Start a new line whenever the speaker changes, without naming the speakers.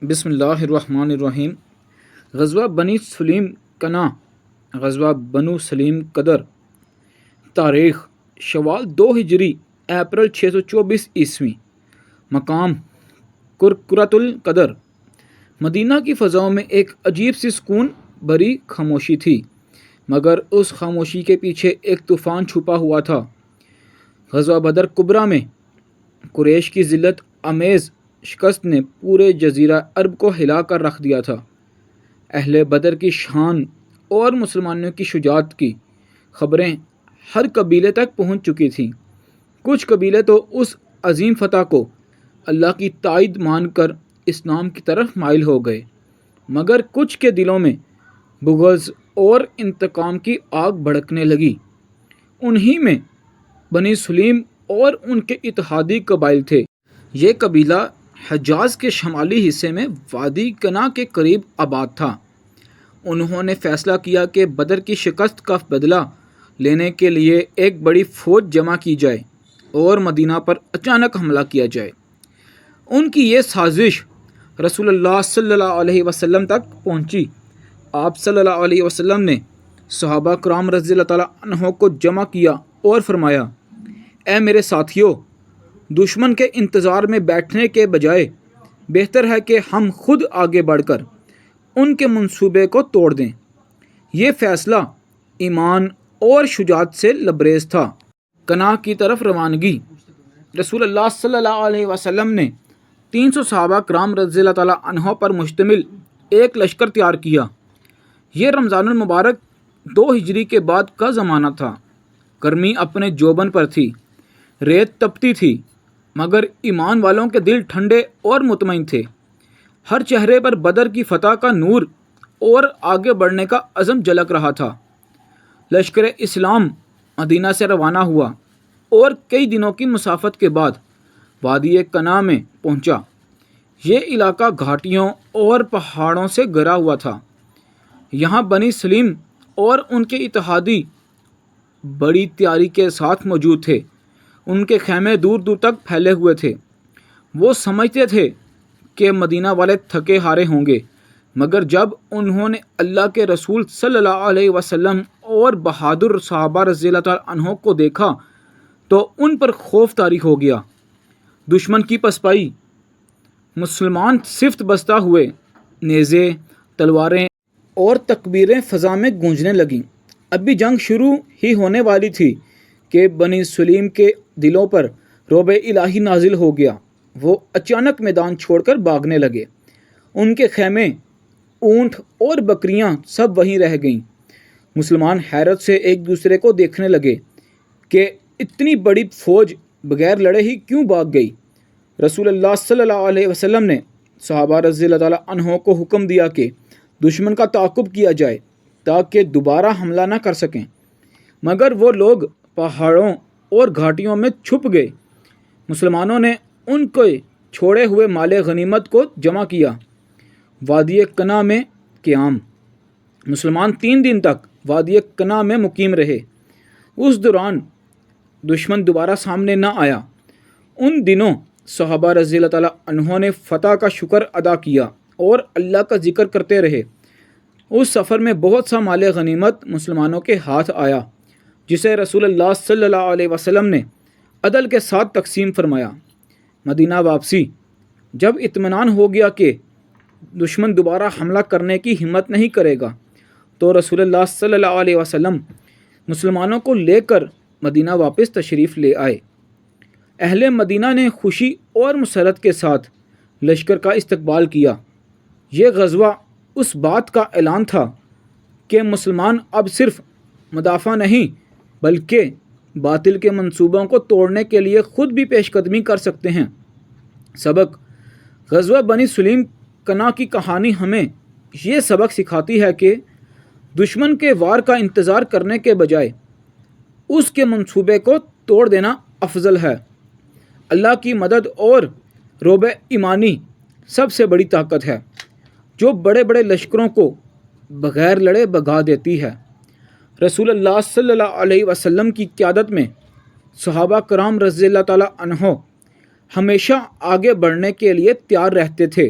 بسم اللہ الرحمن الرحیم۔ غزوہ بنی سلیم کنا، غزوہ بنو سلیم قدر، تاریخ شوال 2 ہجری، اپریل 624 عیسوی، مقام کرکرۃ القدر۔ مدینہ کی فضاؤں میں ایک عجیب سی سکون بھری خاموشی تھی، مگر اس خاموشی کے پیچھے ایک طوفان چھپا ہوا تھا۔ غزوہ بدر کبریٰ میں قریش کی ذلت آمیز شکست نے پورے جزیرہ عرب کو ہلا کر رکھ دیا تھا۔ اہل بدر کی شان اور مسلمانوں کی شجاعت کی خبریں ہر قبیلے تک پہنچ چکی تھیں۔ کچھ قبیلے تو اس عظیم فتح کو اللہ کی تائید مان کر اسلام کی طرف مائل ہو گئے، مگر کچھ کے دلوں میں بغض اور انتقام کی آگ بھڑکنے لگی۔ انہی میں بنی سلیم اور ان کے اتحادی قبائل تھے۔ یہ قبیلہ حجاز کے شمالی حصے میں وادی کنا کے قریب آباد تھا۔ انہوں نے فیصلہ کیا کہ بدر کی شکست کا بدلہ لینے کے لیے ایک بڑی فوج جمع کی جائے اور مدینہ پر اچانک حملہ کیا جائے۔ ان کی یہ سازش رسول اللہ صلی اللہ علیہ وسلم تک پہنچی۔ آپ صلی اللہ علیہ وسلم نے صحابہ کرام رضی اللہ تعالیٰ عنہ کو جمع کیا اور فرمایا، اے میرے ساتھیو، دشمن کے انتظار میں بیٹھنے کے بجائے بہتر ہے کہ ہم خود آگے بڑھ کر ان کے منصوبے کو توڑ دیں۔ یہ فیصلہ ایمان اور شجاعت سے لبریز تھا۔ کنا کی طرف روانگی۔ رسول اللہ صلی اللہ علیہ وسلم نے 300 صحابہ کرام رضی اللہ تعالیٰ عنہ پر مشتمل ایک لشکر تیار کیا۔ یہ رمضان المبارک 2 ہجری کے بعد کا زمانہ تھا۔ گرمی اپنے جوبن پر تھی، ریت تپتی تھی، مگر ایمان والوں کے دل ٹھنڈے اور مطمئن تھے۔ ہر چہرے پر بدر کی فتح کا نور اور آگے بڑھنے کا عزم جھلک رہا تھا۔ لشکر اسلام مدینہ سے روانہ ہوا اور کئی دنوں کی مسافت کے بعد وادی کنا میں پہنچا۔ یہ علاقہ گھاٹیوں اور پہاڑوں سے گھرا ہوا تھا۔ یہاں بنی سلیم اور ان کے اتحادی بڑی تیاری کے ساتھ موجود تھے۔ ان کے خیمے دور دور تک پھیلے ہوئے تھے۔ وہ سمجھتے تھے کہ مدینہ والے تھکے ہارے ہوں گے، مگر جب انہوں نے اللہ کے رسول صلی اللہ علیہ وسلم اور بہادر صحابہ رضی اللہ تعالیٰ عنہ کو دیکھا تو ان پر خوف طاری ہو گیا۔ دشمن کی پسپائی، مسلمان صفت بستہ ہوئے، نیزے، تلواریں اور تکبیریں فضا میں گونجنے لگیں۔ ابھی جنگ شروع ہی ہونے والی تھی کہ بنی سلیم کے دلوں پر رعب الہی نازل ہو گیا۔ وہ اچانک میدان چھوڑ کر بھاگنے لگے۔ ان کے خیمے، اونٹ اور بکریاں سب وہیں رہ گئیں۔ مسلمان حیرت سے ایک دوسرے کو دیکھنے لگے کہ اتنی بڑی فوج بغیر لڑے ہی کیوں بھاگ گئی۔ رسول اللہ صلی اللہ علیہ وسلم نے صحابہ رضی اللہ تعالیٰ عنہ کو حکم دیا کہ دشمن کا تعاقب کیا جائے تاکہ دوبارہ حملہ نہ کر سکیں، مگر وہ لوگ پہاڑوں اور گھاٹیوں میں چھپ گئے۔ مسلمانوں نے ان کے چھوڑے ہوئے مال غنیمت کو جمع کیا۔ وادی کنا میں قیام۔ مسلمان 3 دن تک وادی کنا میں مقیم رہے۔ اس دوران دشمن دوبارہ سامنے نہ آیا۔ ان دنوں صحابہ رضی اللہ تعالیٰ عنہ نے فتح کا شکر ادا کیا اور اللہ کا ذکر کرتے رہے۔ اس سفر میں بہت سا مال غنیمت مسلمانوں کے ہاتھ آیا، جسے رسول اللہ صلی اللہ علیہ وسلم نے عدل کے ساتھ تقسیم فرمایا۔ مدینہ واپسی۔ جب اطمینان ہو گیا کہ دشمن دوبارہ حملہ کرنے کی ہمت نہیں کرے گا تو رسول اللہ صلی اللہ علیہ وسلم مسلمانوں کو لے کر مدینہ واپس تشریف لے آئے۔ اہل مدینہ نے خوشی اور مسرت کے ساتھ لشکر کا استقبال کیا۔ یہ غزوہ اس بات کا اعلان تھا کہ مسلمان اب صرف مدافع نہیں بلکہ باطل کے منصوبوں کو توڑنے کے لیے خود بھی پیش قدمی کر سکتے ہیں۔ سبق: غزوہ بنی سلیم کنا کی کہانی ہمیں یہ سبق سکھاتی ہے کہ دشمن کے وار کا انتظار کرنے کے بجائے اس کے منصوبے کو توڑ دینا افضل ہے۔ اللہ کی مدد اور رعب ایمانی سب سے بڑی طاقت ہے جو بڑے بڑے لشکروں کو بغیر لڑے بھگا دیتی ہے۔ رسول اللہ صلی اللہ علیہ وسلم کی قیادت میں صحابہ کرام رضی اللہ تعالیٰ عنہ ہمیشہ آگے بڑھنے کے لیے تیار رہتے تھے۔